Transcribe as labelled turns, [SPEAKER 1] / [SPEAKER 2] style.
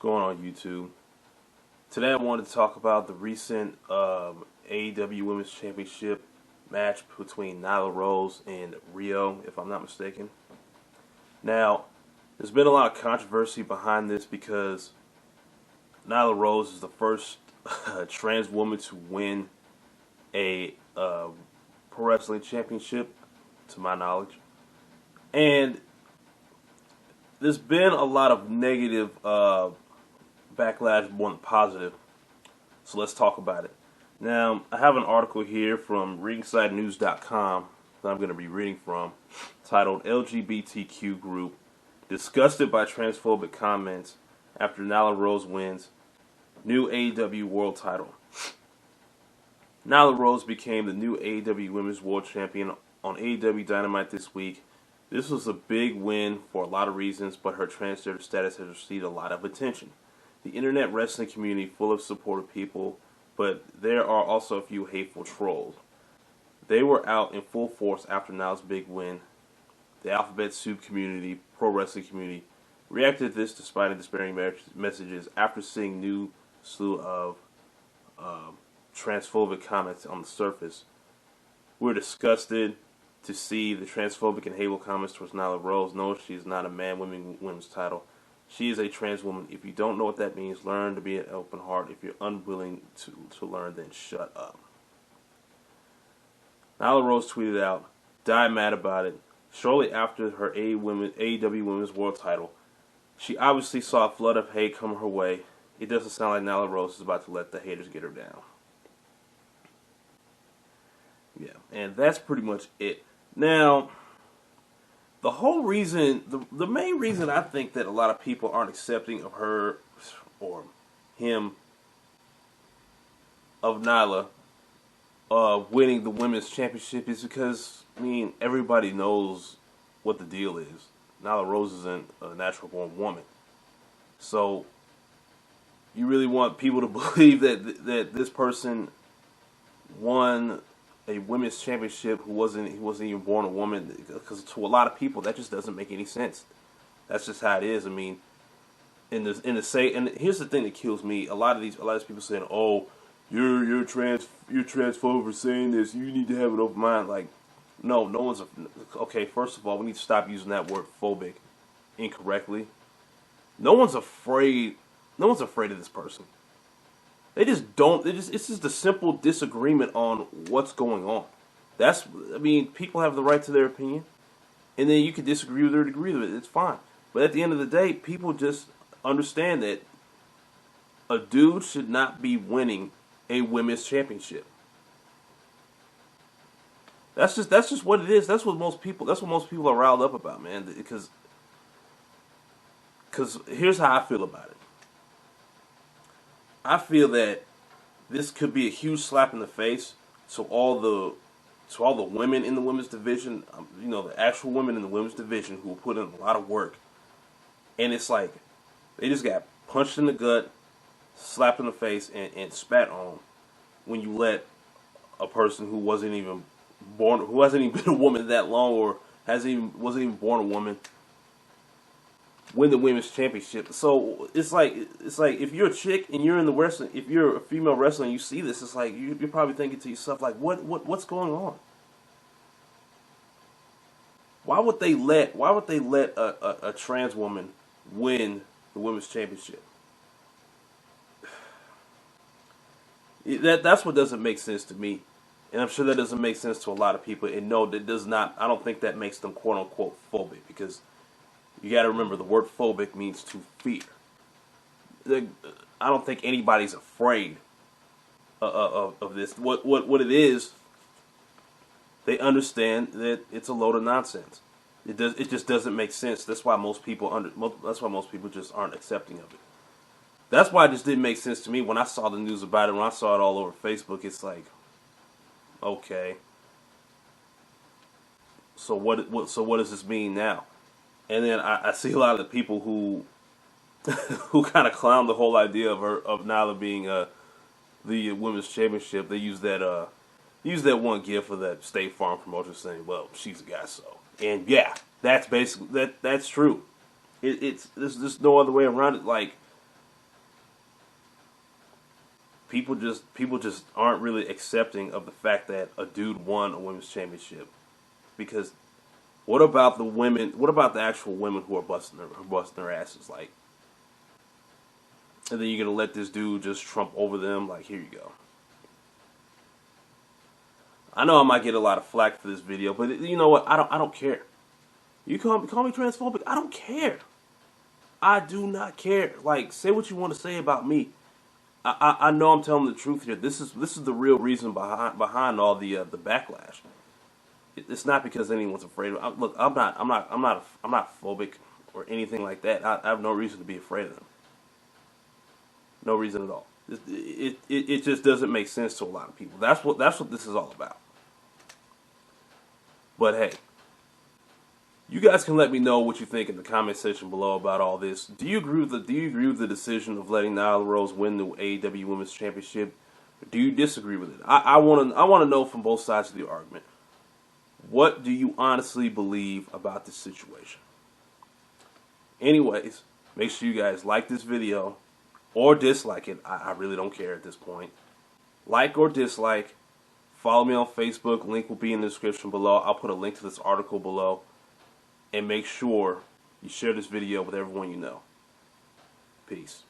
[SPEAKER 1] going on YouTube? Today I wanted to talk about the recent AEW Women's Championship match between Nyla Rose and Rio, if I'm not mistaken. Now, there's been a lot of controversy behind this because Nyla Rose is the first trans woman to win a pro wrestling championship, to my knowledge. And there's been a lot of negative backlash more than positive. So let's talk about it. Now, I have an article here from ringsidenews.com that I'm going to be reading from, titled LGBTQ Group Disgusted by Transphobic Comments After Nyla Rose Wins New AEW World Title. Nyla Rose became the new AEW Women's World Champion on AEW Dynamite this week. This was a big win for a lot of reasons, but her transgender status has received a lot of attention. The internet wrestling community full of supportive people, but there are also a few hateful trolls. They were out in full force after Nyla's big win. The Alphabet Soup community, pro wrestling community, reacted to this despite the despairing messages after seeing new slew of transphobic comments on the surface. We're disgusted to see the transphobic and hateful comments towards Nyla Rose. No, she is not a women's title. She is a trans woman. If you don't know what that means, learn to be an open heart. If you're unwilling to learn, then shut up. Nyla Rose tweeted out, "Die mad about it." Shortly after her AEW Women's World title, she obviously saw a flood of hate come her way. It doesn't sound like Nyla Rose is about to let the haters get her down. Yeah, and that's pretty much it. Now, the whole reason, the main reason I think that a lot of people aren't accepting of her or him, of Nyla winning the women's championship is because, I mean, everybody knows what the deal is. Nyla Rose isn't a natural born woman. So, you really want people to believe that this person won a women's championship who wasn't even born a woman, because to a lot of people that just doesn't make any sense. That's just how it is. I mean, and here's the thing that kills me. A lot of these people saying, "Oh, you're transphobic for saying this. You need to have an open mind." Like, no one's okay. First of all, we need to stop using that word phobic incorrectly. No one's afraid of this person. They just don't. It's just a simple disagreement on what's going on. People have the right to their opinion, and then you can disagree with it or agree with it. It's fine. But at the end of the day, people just understand that a dude should not be winning a women's championship. That's just what it is. That's what most people are riled up about, man. Because here's how I feel about it. I feel that this could be a huge slap in the face to all the women in the women's division, the actual women in the women's division who put in a lot of work. And it's like they just got punched in the gut, slapped in the face, and spat on when you let a person who wasn't even been a woman that long, or wasn't even born a woman, win the women's championship. So it's like if you're a chick and you're in the wrestling, if you're a female wrestler and you see this, it's like you're probably thinking to yourself, like, what's going on? Why would they let a trans woman win the women's championship? That's what doesn't make sense to me, and I'm sure that doesn't make sense to a lot of people. And no, that does not. I don't think that makes them quote unquote phobic, because you got to remember, the word phobic means to fear. I don't think anybody's afraid of this. What it is, they understand that it's a load of nonsense. It just doesn't make sense. That's why most people just aren't accepting of it. That's why it just didn't make sense to me when I saw the news about it. When I saw it all over Facebook, it's like, okay, so what does this mean now? And then I see a lot of the people who kind of clown the whole idea of Nyla being the women's championship. They use that one gif of that State Farm promotion saying, "Well, she's a guy, so." And yeah, that's basically that's true. There's no other way around it. Like, people just aren't really accepting of the fact that a dude won a women's championship. Because what about the women? What about the actual women who are busting their asses? Like, and then you're gonna let this dude just trump over them? Like, here you go. I know I might get a lot of flack for this video, but you know what? I don't care. You call me transphobic. I don't care. I do not care. Like, say what you want to say about me. I know I'm telling the truth here. This is the real reason behind all the backlash. It's not because anyone's afraid of. Look, I'm not phobic or anything like that. I have no reason to be afraid of them. No reason at all. It just doesn't make sense to a lot of people. That's what this is all about. But hey, you guys can let me know what you think in the comment section below about all this. Do you agree with the decision of letting Nyla Rose win the AEW Women's Championship? Or do you disagree with it? I want to know from both sides of the argument. What do you honestly believe about this situation? Anyways, make sure you guys like this video or dislike it. I really don't care at this point. Like or dislike. Follow me on Facebook. Link will be in the description below. I'll put a link to this article below. And make sure you share this video with everyone you know. Peace.